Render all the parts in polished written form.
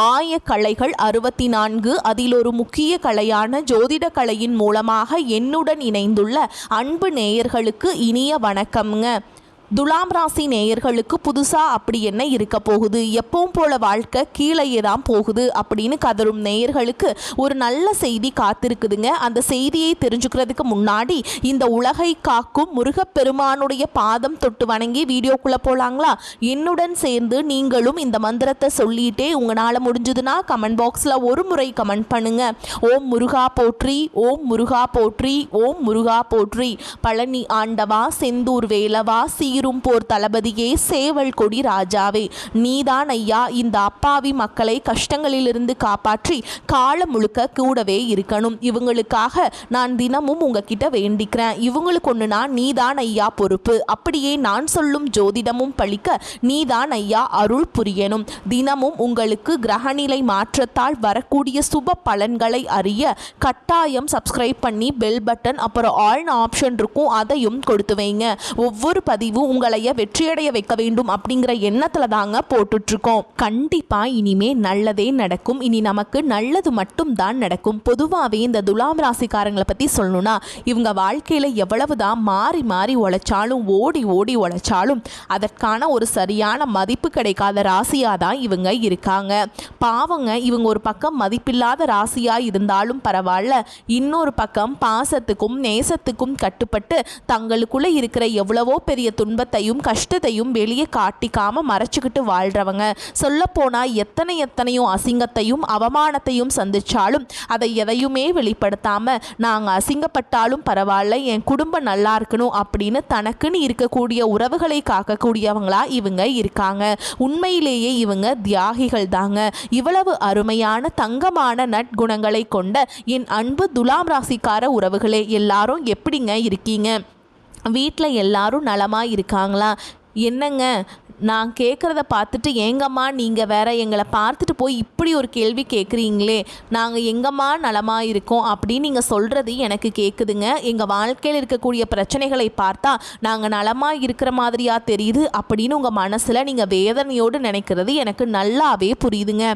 ஆயக்கலைகள் 64. அதில் ஒரு முக்கிய கலையான ஜோதிட கலையின் மூலமாக என்னுடன் இணைந்துள்ள அன்பு நேயர்களுக்கு இனிய வணக்கம்ங்க. துலாம் ராசி நேயர்களுக்கு புதுசாக அப்படி என்ன இருக்க போகுது, எப்பவும் போல வாழ்க்கை கீழேயே தான் போகுது அப்படின்னு கதரும் நேயர்களுக்கு ஒரு நல்ல செய்தி காத்திருக்குதுங்க. அந்த செய்தியை தெரிஞ்சுக்கிறதுக்கு முன்னாடி இந்த உலகை காக்கும் முருகப்பெருமானுடைய பாதம் தொட்டு வணங்கி வீடியோக்குள்ளே போகலாங்களா? என்னுடன் சேர்ந்து நீங்களும் இந்த மந்திரத்தை சொல்லிட்டே உங்களால் முடிஞ்சதுன்னா கமெண்ட் பாக்ஸில் ஒரு முறை கமெண்ட் பண்ணுங்க. ஓம் முருகா போற்றி, ஓம் முருகா போற்றி, ஓம் முருகா போற்றி. பழனி ஆண்டவா, செந்தூர் வேலவா, போர் தளபதியே, சேவல் கொடி ராஜாவே, நீதான் ஐயா இந்த அப்பாவி மக்களை கஷ்டங்களிலிருந்து காப்பாற்றி காலம் முழுக்க கூடவே இருக்கணும். இவங்களுக்காக நான் தினமும் உங்ககிட்ட வேண்டிக்கிறேன். இவங்களுக்கு ஒண்ணுனா நீதான் ஐயா பொறுப்பு. அப்படியே நான் சொல்லும் ஜோதிடமும் பழிக்க நீதான் ஐயா அருள் புரியணும். தினமும் உங்களுக்கு கிரகநிலை மாற்றத்தால் வரக்கூடிய சுப பலன்களை அறிய கட்டாயம் சப்ஸ்கிரைப் பண்ணி பெல் பட்டன் அப்புறம் ஆல் ஆப்ஷன் இருக்கும், அதையும் கொடுத்து வைங்க. ஒவ்வொரு பதிவும் உங்களைய வெற்றியடைய வைக்க வேண்டும் அப்படிங்கிற எண்ணத்துல தாங்க போட்டுட்ருக்கோம். கண்டிப்பா இனிமே நல்லதே நடக்கும். இனி நமக்கு நல்லது மட்டும் தான் நடக்கும். பொதுவாகவே இந்த துலாம் ராசிக்காரங்களை பத்தி சொல்லணும்னா இவங்க வாழ்க்கையில எவ்வளவுதான் மாறி மாறி உழைச்சாலும் ஓடி ஓடி உழைச்சாலும் அதற்கான ஒரு சரியான மதிப்பு கிடைக்காத ராசியா தான் இவங்க இருக்காங்க. பாவங்க, இவங்க ஒரு பக்கம் மதிப்பில்லாத ராசியா இருந்தாலும் பரவாயில்ல, இன்னொரு பக்கம் பாசத்துக்கும் நேசத்துக்கும் கட்டுப்பட்டு தங்களுக்குள்ள இருக்கிற எவ்வளவோ பெரிய துன்பத்தையும் கஷ்டத்தையும் வெளியே காட்டிக்காம மறைச்சிக்கிட்டு வாழ்றவங்க. சொல்ல போனா எத்தனையோ அசிங்கத்தையும் அவமானத்தையும் சந்திச்சாலும் அதை எதையுமே வெளிப்படுத்தாம நாங்கள் அசிங்கப்பட்டாலும் பரவாயில்ல, என் குடும்பம் நல்லா இருக்கணும் அப்படின்னு தனக்குன்னு இருக்கக்கூடிய உறவுகளை காக்கக்கூடியவங்களா இவங்க இருக்காங்க. உண்மையிலேயே இவங்க தியாகிகள் தாங்க. இவ்வளவு அருமையான தங்கமான நற்குணங்களை கொண்ட என் அன்பு துலாம் ராசிக்கார உறவுகளே, எல்லாரும் எப்படிங்க இருக்கீங்க? வீட்டில் எல்லாரும் நலமாக இருக்காங்களா? என்னங்க, நான் கேட்குறத பார்த்துட்டு எங்கம்மா நீங்கள் வேற எங்களை பார்த்துட்டு போய் இப்படி ஒரு கேள்வி கேட்குறீங்களே, நாங்கள் எங்கம்மா நலமாக இருக்கோம் அப்படின்னு நீங்கள் சொல்கிறது எனக்கு கேட்குதுங்க. எங்கள் வாழ்க்கையில் இருக்கக்கூடிய பிரச்சனைகளை பார்த்தா நாங்கள் நலமாக இருக்கிற மாதிரியா தெரியுது அப்படின்னு உங்கள் மனசில் நீங்கள் வேதனையோடு நினைக்கிறது எனக்கு நல்லாவே புரியுதுங்க.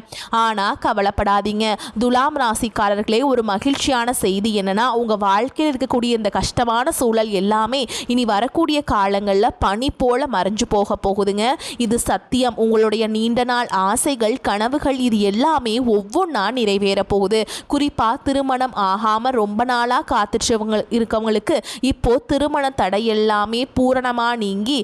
ஆனால் கவலைப்படாதீங்க துலாம் ராசிக்காரர்களே, ஒரு மகிழ்ச்சியான செய்தி என்னென்னா உங்கள் வாழ்க்கையில் இருக்கக்கூடிய இந்த கஷ்டமான சூழல் எல்லாமே இனி வரக்கூடிய காலங்களில் பனி போல மறைஞ்சு போக போகுதுங்க. இது சத்தியம். உங்களுடைய நீண்ட நாள் ஆசைகள் கனவுகள் இது எல்லாமே ஒவ்வொன்றா நிறைவேற போகுது. குறிப்பா திருமணம் ஆகாம ரொம்ப நாளா காத்துட்டு இருக்கவங்களுக்கு இப்போ திருமண தடை எல்லாமே பூரணமா நீங்கி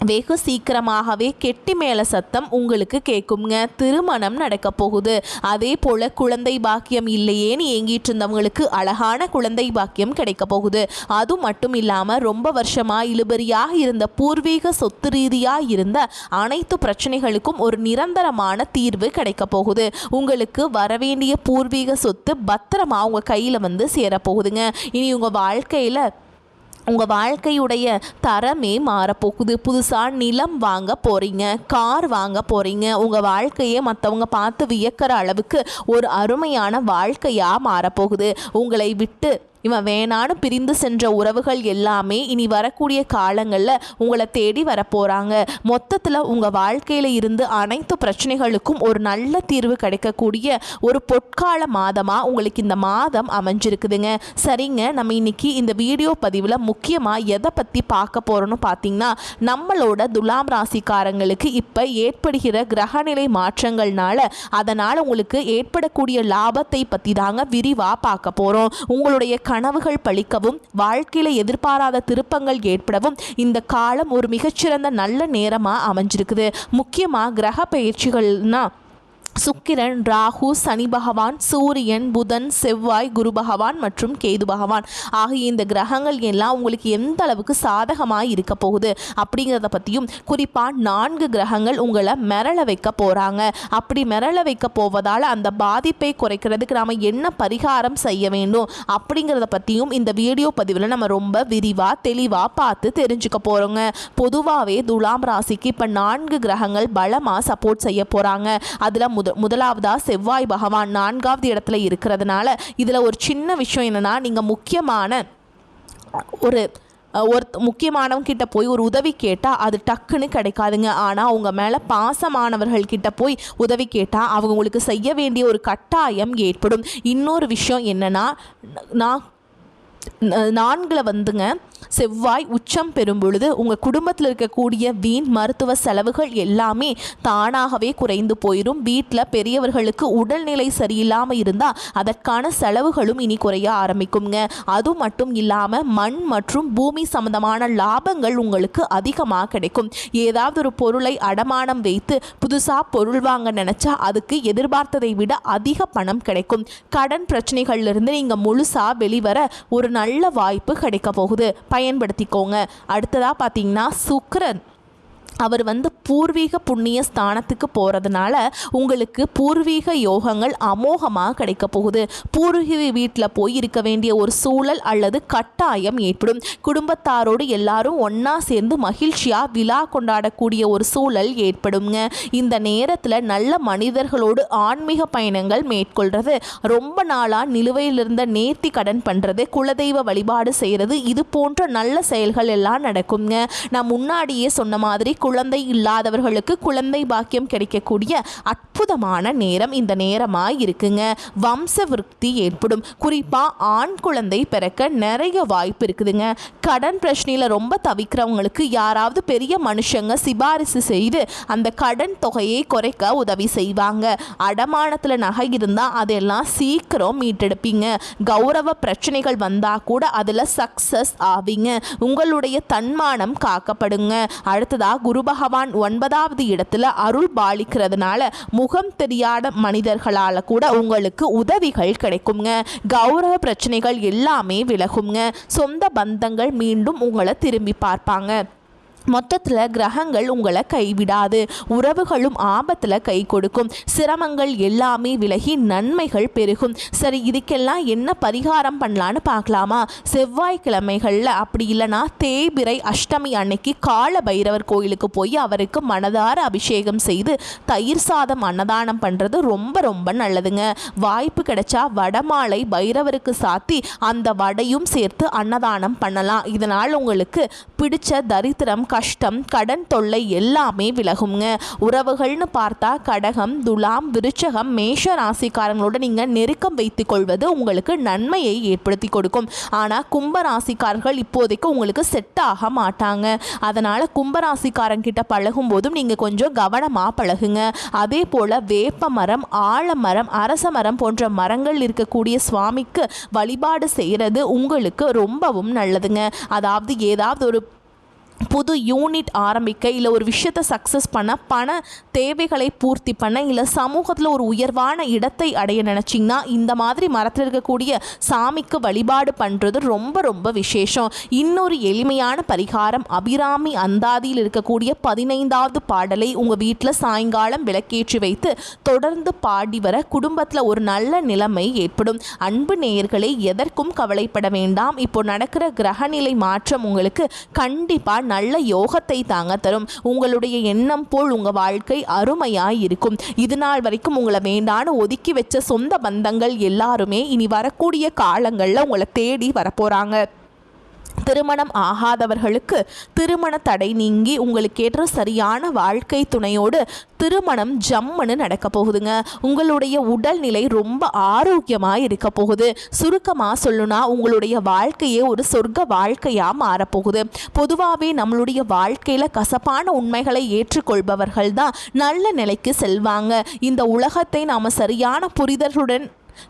வெகு சீக்கிரமாகவே கெட்டி மேல சத்தம் உங்களுக்கு கேட்குங்க. திருமணம் நடக்க போகுது. அதே போல குழந்தை பாக்கியம் இல்லையேன்னு ஏங்கிட்டு இருந்தவங்களுக்கு அழகான குழந்தை பாக்கியம் கிடைக்க போகுது. அது மட்டும் இல்லாம ரொம்ப வருஷமா இழுபறியாக இருந்த பூர்வீக சொத்து ரீதியா இருந்த அனைத்து பிரச்சனைகளுக்கும் ஒரு நிரந்தரமான தீர்வு கிடைக்க போகுது. உங்களுக்கு வரவேண்டிய பூர்வீக சொத்து பத்திரமா உங்க கையில வந்து சேரப்போகுதுங்க. இனி உங்கள் வாழ்க்கையுடைய தரமே மாறப்போகுது. புதுசாக நிலம் வாங்க போகிறீங்க, கார் வாங்க போகிறீங்க. உங்கள் வாழ்க்கையை மற்றவங்க பார்த்து வியக்கிற அளவுக்கு ஒரு அருமையான வாழ்க்கையாக மாறப்போகுது. உங்களை விட்டு இவன் வேணான்னு பிரிந்து சென்ற உறவுகள் எல்லாமே இனி வரக்கூடிய காலங்களில் உங்களை தேடி வரப்போகிறாங்க. மொத்தத்தில் உங்கள் வாழ்க்கையில் இருந்து அனைத்து பிரச்சனைகளுக்கும் ஒரு நல்ல தீர்வு கிடைக்கக்கூடிய ஒரு பொற்கால மாதமாக உங்களுக்கு இந்த மாதம் அமைஞ்சிருக்குதுங்க. சரிங்க, நம்ம இன்னைக்கு இந்த வீடியோ பதிவில் முக்கியமாக எதை பற்றி பார்க்க போகிறோன்னு பார்த்தீங்கன்னா, நம்மளோட துலாம் ராசிக்காரங்களுக்கு இப்போ ஏற்படுகிற கிரகநிலை மாற்றங்கள்னால அதனால் உங்களுக்கு ஏற்படக்கூடிய லாபத்தை பற்றி தாங்க விரிவாக பார்க்க போகிறோம். உங்களுடைய கனவுகள் பழிக்கவும் வாழ்க்கையில எதிர்பாராத திருப்பங்கள் ஏற்படவும் இந்த காலம் ஒரு மிகச்சிறந்த நல்ல நேரமா அமைஞ்சிருக்குது. முக்கியமா கிரக பயிற்சிகள்னா சுக்கிரன், ராகு, சனி பகவான், சூரியன், புதன், செவ்வாய், குரு பகவான் மற்றும் கேது பகவான் ஆகிய இந்த கிரகங்கள் எல்லாம் உங்களுக்கு எந்த அளவுக்கு சாதகமாக இருக்க போகுது அப்படிங்கிறத பற்றியும், குறிப்பாக 4 கிரகங்கள் உங்களை மிரள வைக்க போகிறாங்க. அப்படி மிரள வைக்க போவதால் அந்த பாதிப்பை குறைக்கிறதுக்கு நாம் என்ன பரிகாரம் செய்ய வேண்டும் அப்படிங்கிறத பற்றியும் இந்த வீடியோ பதிவில் நம்ம ரொம்ப விரிவாக தெளிவாக பார்த்து தெரிஞ்சுக்க போகிறோங்க. பொதுவாகவே துலாம் ராசிக்கு இப்போ 4 கிரகங்கள் பலமாக சப்போர்ட் செய்ய போகிறாங்க. அதில் முதலாவதா செவ்வாய் பகவான் 4வது இடத்துல இருக்கிறதுனால இதில் ஒரு சின்ன விஷயம் என்னன்னா, நீங்கள் முக்கியமான ஒரு ஒரு முக்கியமானவங்க கிட்ட போய் ஒரு உதவி கேட்டால் அது டக்குன்னு கிடைக்காதுங்க. ஆனால் அவங்க மேலே பாசமானவர்கள் கிட்ட போய் உதவி கேட்டால் அவங்க உங்களுக்கு செய்ய வேண்டிய ஒரு கட்டாயம் ஏற்படும். இன்னொரு விஷயம் என்னென்னா, நான்கில் வந்துங்க செவ்வாய் உச்சம் பெறும் பொழுது உங்கள் குடும்பத்தில் இருக்கக்கூடிய வீண் மருத்துவ செலவுகள் எல்லாமே தானாகவே குறைந்து போயிடும். வீட்டில் பெரியவர்களுக்கு உடல்நிலை சரியில்லாமல் இருந்தால் அதற்கான செலவுகளும் இனி குறைய ஆரம்பிக்குங்க. அது மட்டும் இல்லாமல் மண் மற்றும் பூமி சம்பந்தமான லாபங்கள் உங்களுக்கு அதிகமாக கிடைக்கும். ஏதாவது ஒரு பொருளை அடமானம் வைத்து புதுசாக பொருள் வாங்க நினச்சா அதுக்கு எதிர்பார்த்ததை விட அதிக பணம் கிடைக்கும். கடன் பிரச்சனைகள்லேருந்து நீங்கள் முழுசாக வெளிவர ஒரு நல்ல வாய்ப்பு கிடைக்க போகுது. பயன்படுத்திக்கோங்க. அடுத்ததாக பார்த்தீங்கன்னா சுக்கிரன் அவர் பூர்வீக புண்ணிய ஸ்தானத்துக்கு போகிறதுனால உங்களுக்கு பூர்வீக யோகங்கள் அமோகமாக கிடைக்க போகுது. பூர்வீக வீட்டில் போய் இருக்க வேண்டிய ஒரு சூழல் அல்லது கட்டாயம் ஏற்படும். குடும்பத்தாரோடு எல்லாரும் ஒன்றா சேர்ந்து மகிழ்ச்சியாக விழா கொண்டாடக்கூடிய ஒரு சூழல் ஏற்படுங்க. இந்த நேரத்தில் நல்ல மனிதர்களோடு ஆன்மீக பயணங்கள் மேற்கொள்கிறது, ரொம்ப நாளாக நிலுவையில் இருந்த நேர்த்தி கடன் பண்ணுறது, குலதெய்வ வழிபாடு செய்கிறது, இது போன்ற நல்ல செயல்கள் எல்லாம் நடக்குங்க. நான் முன்னாடியே சொன்ன மாதிரி குழந்தை இல்லாதவர்களுக்கு குழந்தை பாக்கியம் கிடைக்கக்கூடிய அற்புதமான நேரம் இந்த நேரமாக இருக்குங்க. வம்ச விருத்தி ஏற்படும். குறிப்பாக ஆண் குழந்தை பிறக்க நிறைய வாய்ப்பு இருக்குதுங்க. கடன் பிரச்சனையில் ரொம்ப தவிக்கிறவங்களுக்கு யாராவது பெரிய மனுஷங்க சிபாரிசு செய்து அந்த கடன் தொகையை குறைக்க உதவி செய்வாங்க. அடமானத்தில் நகை இருந்தால் அதெல்லாம் சீக்கிரம் மீட்டெடுப்பீங்க. கௌரவ பிரச்சனைகள் வந்தால் கூட அதில் சக்சஸ் ஆவீங்க. உங்களுடைய தன்மானம் காக்கப்படுங்க. அடுத்ததாக குரு பகவான் 9வது இடத்துல அருள் பாலிக்கிறதுனால முகம் தெரியாத மனிதர்களால் கூட உங்களுக்கு உதவிகள் கிடைக்குங்க. கௌரவ பிரச்சனைகள் எல்லாமே விலகுங்க. சொந்த பந்தங்கள் மீண்டும் உங்களை திரும்பி பார்ப்பாங்க. மொத்தத்தில் கிரகங்கள் உங்களை கைவிடாது. உறவுகளும் ஆபத்தில் கை கொடுக்கும். சிரமங்கள் எல்லாமே விலகி நன்மைகள் பெருகும். சரி, இதுக்கெல்லாம் என்ன பரிகாரம் பண்ணலான்னு பார்க்கலாமா? செவ்வாய்க்கிழமைகளில் அப்படி இல்லைனா தேய்பிறை அஷ்டமி அன்னைக்கு கால பைரவர் கோயிலுக்கு போய் அவருக்கு மனதார அபிஷேகம் செய்து தயிர் சாதம் அன்னதானம் பண்ணுறது ரொம்ப ரொம்ப நல்லதுங்க. வாய்ப்பு கிடைச்சா வடமாலை பைரவருக்கு சாத்தி அந்த வடையும் சேர்த்து அன்னதானம் பண்ணலாம். இதனால் உங்களுக்கு பிடிச்ச தரித்திரம், கஷ்டம், கடன் தொல்லை எல்லாமே விலகுங்க. உறவுகள்னு பார்த்தா கடகம், துலாம், விருச்சகம், மேஷ ராசிக்காரங்களோட நீங்கள் நெருக்கம் வைத்துக் கொள்வது உங்களுக்கு நன்மையை ஏற்படுத்தி கொடுக்கும். ஆனால் கும்பராசிக்காரர்கள் இப்போதைக்கு உங்களுக்கு செட் ஆக மாட்டாங்க. அதனால் கும்பராசிக்காரங்கிட்ட பழகும் போதும் நீங்கள் கொஞ்சம் கவனமாக பழகுங்க. அதே போல் வேப்ப மரம், ஆலமரம், அரச மரம் போன்ற மரங்கள் இருக்கக்கூடிய சுவாமிக்கு வழிபாடு செய்கிறது உங்களுக்கு ரொம்பவும் நல்லதுங்க. அதாவது ஏதாவது ஒரு புது யூனிட் ஆரம்பிக்க, இல்லை ஒரு விஷயத்தை சக்ஸஸ் பண்ண, பண தேவைகளை பூர்த்தி பண்ண, இல்லை சமூகத்தில் ஒரு உயர்வான இடத்தை அடைய நினச்சிங்கன்னா இந்த மாதிரி மரத்தில் இருக்கக்கூடிய சாமிக்கு வழிபாடு பண்ணுறது ரொம்ப ரொம்ப விசேஷம். இன்னொரு எளிமையான பரிகாரம், அபிராமி அந்தாதியில் இருக்கக்கூடிய 15வது பாடலை உங்கள் வீட்டில் சாயங்காலம் விளக்கேற்றி வைத்து தொடர்ந்து பாடி வர குடும்பத்தில் ஒரு நல்ல நிலைமை ஏற்படும். அன்பு நேயர்களை, எதற்கும் கவலைப்பட வேண்டாம். இப்போ நடக்கிற கிரகநிலை மாற்றம் உங்களுக்கு கண்டிப்பாக நல்ல யோகத்தை தாங்க தரும். உங்களுடைய எண்ணம் போல் உங்கள் வாழ்க்கை அருமையாய் இருக்கும். இது நாள் வரைக்கும் உங்களை வேண்டான்னு ஒதுக்கி வச்ச சொந்த பந்தங்கள் எல்லாருமே இனி வரக்கூடிய காலங்களில் உங்களை தேடி வரப்போகிறாங்க. திருமணம் ஆகாதவர்களுக்கு திருமண தடை நீங்கி உங்களுக்கு ஏற்ற சரியான வாழ்க்கை துணையோடு திருமணம் ஜம்முன்னு நடக்க போகுதுங்க. உங்களுடைய உடல்நிலை ரொம்ப ஆரோக்கியமாக இருக்க போகுது. சுருக்கமாக சொல்லுனா உங்களுடைய வாழ்க்கையே ஒரு சொர்க்க வாழ்க்கையாக மாறப்போகுது. பொதுவாகவே நம்மளுடைய வாழ்க்கையில் கசப்பான உண்மைகளை ஏற்றுக்கொள்பவர்கள் தான் நல்ல நிலைக்கு செல்வாங்க. இந்த உலகத்தை நாம் சரியான புரிதலுடன்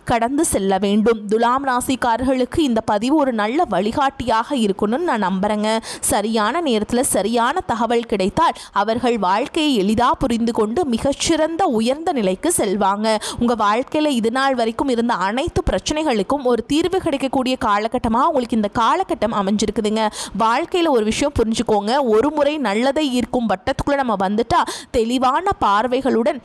கடந்து செல்ல வேண்டும். துலாம் ராசிக்காரர்களுக்கு இந்த பதிவு ஒரு நல்ல வழிகாட்டியாக இருக்கும்னு நான் நம்புறேங்க. சரியான நேரத்தில் சரியான தகவல் கிடைத்தால் அவர்கள் வாழ்க்கையை எளிதாக புரிந்து கொண்டு மிகச்சிறந்த உயர்ந்த நிலைக்கு செல்வாங்க. உங்கள் வாழ்க்கையில் இது நாள் வரைக்கும் இருந்த அனைத்து பிரச்சனைகளுக்கும் ஒரு தீர்வு கிடைக்கக்கூடிய காலகட்டமாக உங்களுக்கு இந்த காலகட்டம் அமைஞ்சிருக்குதுங்க. வாழ்க்கையில் ஒரு விஷயம் புரிஞ்சுக்கோங்க, ஒரு முறை நல்லதை ஈர்க்கும் வட்டத்துக்குள்ளே நம்ம வந்துட்டா தெளிவான பார்வைகளுடன்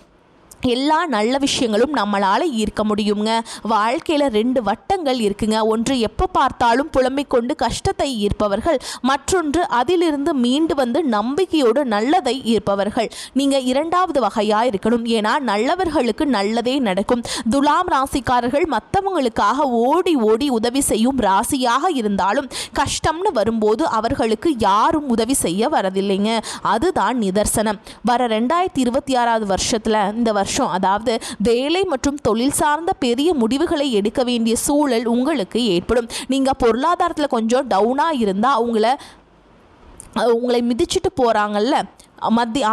எல்லா நல்ல விஷயங்களும் நம்மளால் ஈர்க்க முடியுங்க. வாழ்க்கையில் 2 வட்டங்கள் இருக்குங்க. ஒன்று எப்போ பார்த்தாலும் புலம்பிக் கொண்டு கஷ்டத்தை ஈர்ப்பவர்கள், மற்றொன்று அதிலிருந்து மீண்டு வந்து நம்பிக்கையோடு நல்லதை ஈர்ப்பவர்கள். நீங்கள் 2வது வகையாக இருக்கணும். ஏன்னா நல்லவர்களுக்கு நல்லதே நடக்கும். துலாம் ராசிக்காரர்கள் மற்றவங்களுக்காக ஓடி ஓடி உதவி செய்யும் ராசியாக இருந்தாலும் கஷ்டம்னு வரும்போது அவர்களுக்கு யாரும் உதவி செய்ய வரதில்லைங்க. அதுதான் நிதர்சனம். வர 2026 வருஷத்தில் இந்த வருஷம் அதாவது வேலை மற்றும் தொழில் சார்ந்த பெரிய முடிவுகளை எடுக்க வேண்டிய சூழல் உங்களுக்கு ஏற்படும். நீங்க பொருளாதாரத்தில் கொஞ்சம் டவுனா இருந்தா உங்களை மிதிச்சிட்டு போறாங்கல்ல,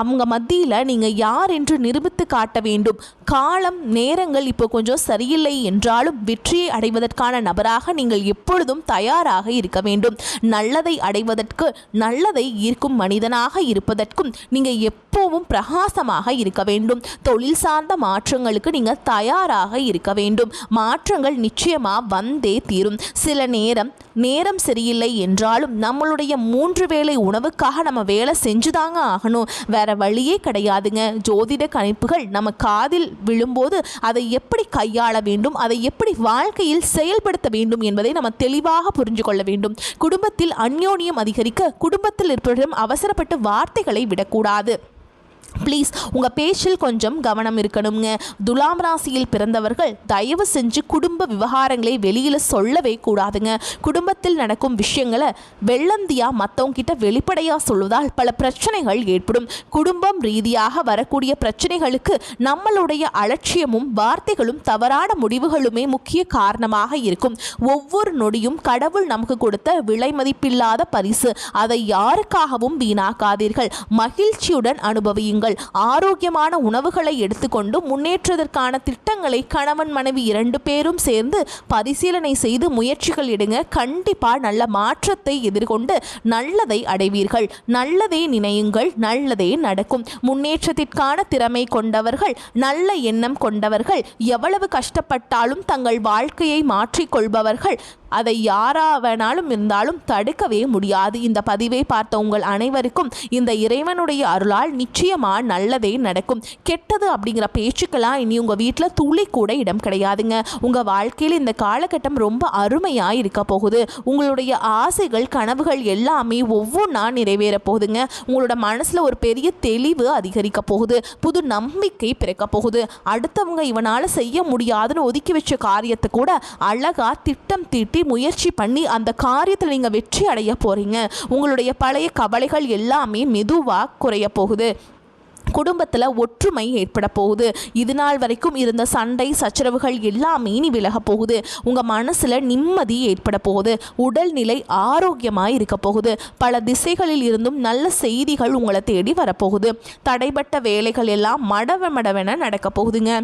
அவங்க மத்தியில் நீங்கள் யார் என்று நிரூபித்து காட்ட வேண்டும். காலம் நேரங்கள் இப்போ கொஞ்சம் சரியில்லை என்றாலும் வெற்றியை அடைவதற்கான நபராக நீங்கள் எப்பொழுதும் தயாராக இருக்க வேண்டும். நல்லதை அடைவதற்கு, நல்லதை ஈர்க்கும் மனிதனாக இருப்பதற்கும் நீங்கள் எப்போவும் பிரகாசமாக இருக்க வேண்டும். தொழில் சார்ந்த மாற்றங்களுக்கு நீங்கள் தயாராக இருக்க வேண்டும். மாற்றங்கள் நிச்சயமாக வந்தே தீரும். சில நேரம் சரியில்லை என்றாலும் நம்மளுடைய 3 வேளை உணவுக்காக நம்ம வேலை செஞ்சுதாங்க ஆகணும். வேற வழியே கிடையாதுங்க. ஜோதிட கணிப்புகள் நம்ம காதில் விழும்போது அதை எப்படி கையாள வேண்டும், அதை எப்படி வாழ்க்கையில் செயல்படுத்த வேண்டும் என்பதை நம்ம தெளிவாக புரிஞ்சு கொள்ள வேண்டும். குடும்பத்தில் அந்யோன்யம் அதிகரிக்க குடும்பத்தில் இருப்பவரிடம் அவசரப்பட்டு வார்த்தைகளை விடக்கூடாது. ப்ளீஸ் உங்கள் பேச்சில் கொஞ்சம் கவனம் இருக்கணுங்க. துலாம் ராசியில் பிறந்தவர்கள் தயவு செஞ்சு குடும்ப விவகாரங்களை வெளியில் சொல்லவே கூடாதுங்க. குடும்பத்தில் நடக்கும் விஷயங்களை வெள்ளந்தியாக மற்றவங்க கிட்ட வெளிப்படையாக சொல்வதால் பல பிரச்சனைகள் ஏற்படும். குடும்பம் ரீதியாக வரக்கூடிய பிரச்சனைகளுக்கு நம்மளுடைய அலட்சியமும் வார்த்தைகளும் தவறான முடிவுகளுமே முக்கிய காரணமாக இருக்கும். ஒவ்வொரு நொடியும் கடவுள் நமக்கு கொடுத்த விலை மதிப்பில்லாத பரிசு. அதை யாருக்காகவும் வீணாக்காதீர்கள். மகிழ்ச்சியுடன் அனுபவியுங்கள். ஆரோக்கியமான உணவுகளை எடுத்துக்கொண்டு முன்னேற்றத்திற்கான திட்டங்களை கணவன் மனைவி 2 பேரும் சேர்ந்து பரிசீலனை செய்து முயற்சிகள் எடுங்க. கண்டிப்பா நல்ல மாற்றத்தை எதிர்கொண்டு நல்லதை அடைவீர்கள். நல்லதே நினையுங்கள், நல்லதே நடக்கும். முன்னேற்றத்திற்கான திறமை கொண்டவர்கள், நல்ல எண்ணம் கொண்டவர்கள், எவ்வளவு கஷ்டப்பட்டாலும் தங்கள் வாழ்க்கையை மாற்றிக்கொள்பவர்கள். அதை யாராவனாலும் இருந்தாலும் தடுக்கவே முடியாது. இந்த பதிவை பார்த்த உங்கள் அனைவருக்கும் இந்த இறைவனுடைய அருளால் நிச்சயமாக நல்லதே நடக்கும். கெட்டது அப்படிங்கிற பேச்சுக்கெல்லாம் இனி உங்கள் வீட்டில் துளி கூட இடம் கிடையாதுங்க. உங்கள் வாழ்க்கையில் இந்த காலகட்டம் ரொம்ப அருமையாக இருக்க போகுது. உங்களுடைய ஆசைகள், கனவுகள் எல்லாமே ஒவ்வொன்றா நிறைவேற போகுதுங்க. உங்களோட மனசில் ஒரு பெரிய தெளிவு அதிகரிக்க போகுது. புது நம்பிக்கை பிறக்க போகுது. அடுத்தவங்க இவனால் செய்ய முடியாதுன்னு ஒதுக்கி வச்ச காரியத்தை கூட அழகா திட்டம் தீட்டி முயற்சி பண்ணி அந்த காரியத்தில் நீங்கள் வெற்றி அடைய போறீங்க. உங்களுடைய பழைய கவலைகள் எல்லாமே மெதுவாக குறைய போகுது. குடும்பத்தில் ஒற்றுமை ஏற்பட போகுது. இது நாள் வரைக்கும் இருந்த சண்டை சச்சரவுகள் எல்லாமே இனி விலக போகுது. உங்கள் மனசில் நிம்மதி ஏற்பட போகுது. உடல்நிலை ஆரோக்கியமாக இருக்க போகுது. பல திசைகளில் இருந்தும் நல்ல செய்திகள் உங்களை தேடி வரப்போகுது. தடைப்பட்ட வேலைகள் எல்லாம் மடவென நடக்க போகுதுங்க.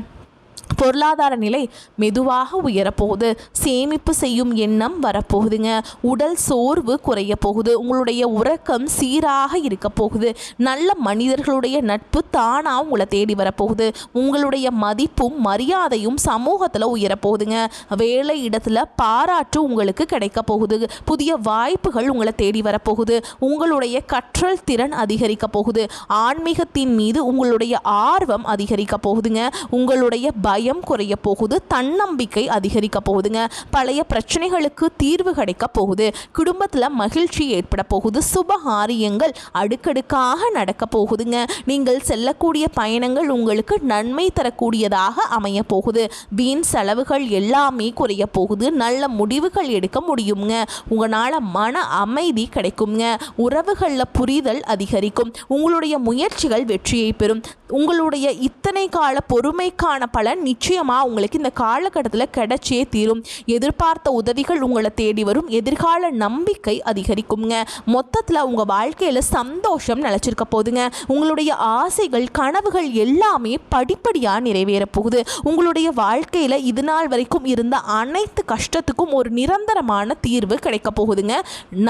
பொருளாதார நிலை மெதுவாக உயரப்போகுது. சேமிப்பு செய்யும் எண்ணம் வரப்போகுதுங்க. உடல் சோர்வு குறைய போகுது. உங்களுடைய உறக்கம் சீராக இருக்க போகுது. நல்ல மனிதர்களுடைய நட்பு தானாக உங்களை தேடி வரப்போகுது. உங்களுடைய மதிப்பும் மரியாதையும் சமூகத்தில் உயரப்போகுதுங்க. வேலை இடத்துல பாராட்டு உங்களுக்கு கிடைக்க போகுது. புதிய வாய்ப்புகள் உங்களை தேடி வரப்போகுது. உங்களுடைய கற்றல் திறன் அதிகரிக்க போகுது. ஆன்மீகத்தின் மீது உங்களுடைய ஆர்வம் அதிகரிக்க போகுதுங்க. உங்களுடைய பயம் குறைய போகுது. தன்னம்பிக்கை அதிகரிக்க போகுதுங்க. பழைய பிரச்சனைகளுக்கு தீர்வு கிடைக்க போகுது. குடும்பத்தில் மகிழ்ச்சி ஏற்பட போகுது. சுபகாரியங்கள் அடுக்கடுக்காக நடக்க போகுதுங்க. நீங்கள் செல்லக்கூடிய பயணங்கள் உங்களுக்கு நன்மை தரக்கூடியதாக அமைய போகுது. வீண் செலவுகள் எல்லாமே குறைய போகுது. நல்ல முடிவுகள் எடுக்க முடியுங்க. உங்களால் மன அமைதி கிடைக்குங்க. உறவுகளில் புரிதல் அதிகரிக்கும். உங்களுடைய முயற்சிகள் வெற்றியை பெறும். உங்களுடைய இத்தனை கால பொறுமைக்கான பலன் நிச்சயமாக உங்களுக்கு இந்த காலகட்டத்தில் கிடைச்சே தீரும். எதிர்பார்த்த உதவிகள் உங்களை தேடி வரும். எதிர்கால நம்பிக்கை அதிகரிக்குங்க. மொத்தத்தில் உங்கள் வாழ்க்கையில் சந்தோஷம் நிலச்சிருக்க போகுதுங்க. உங்களுடைய ஆசைகள், கனவுகள் எல்லாமே படிப்படியாக நிறைவேற போகுது. உங்களுடைய வாழ்க்கையில் இது நாள் வரைக்கும் இருந்த அனைத்து கஷ்டத்துக்கும் ஒரு நிரந்தரமான தீர்வு கிடைக்க போகுதுங்க.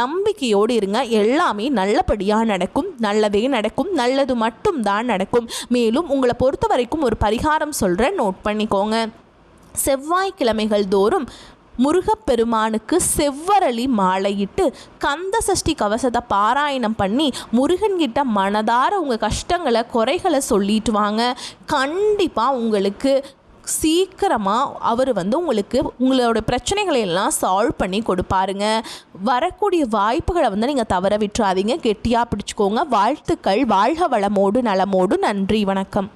நம்பிக்கையோடு இருங்க. எல்லாமே நல்லபடியாக நடக்கும். நல்லதே நடக்கும். நல்லது மட்டும்தான் நடக்கும். மேலும் உங்களை பொறுத்த வரைக்கும் ஒரு பரிகாரம் சொல்கிறேன், நோட் பண்ணிக்கோங்க. செவ்வாய்க்கிழமைகள் தோறும் முருகப்பெருமானுக்கு செவ்வரளி மாலையிட்டு கந்த சஷ்டி கவசத்தை பாராயணம் பண்ணி முருகன்கிட்ட மனதார உங்கள் கஷ்டங்களை குறைகளை சொல்லிட்டு வாங்க. கண்டிப்பாக உங்களுக்கு சீக்கிரமாக அவர் உங்களுக்கு உங்களோட பிரச்சனைகளை எல்லாம் சால்வ் பண்ணி கொடுப்பாருங்க. வரக்கூடிய வாய்ப்புகளை நீங்கள் தவற விட்டுறாதீங்க, கெட்டியாக பிடிச்சிக்கோங்க. வாழ்த்துக்கள். வாழ்க வளமோடு நலமோடு. நன்றி, வணக்கம்.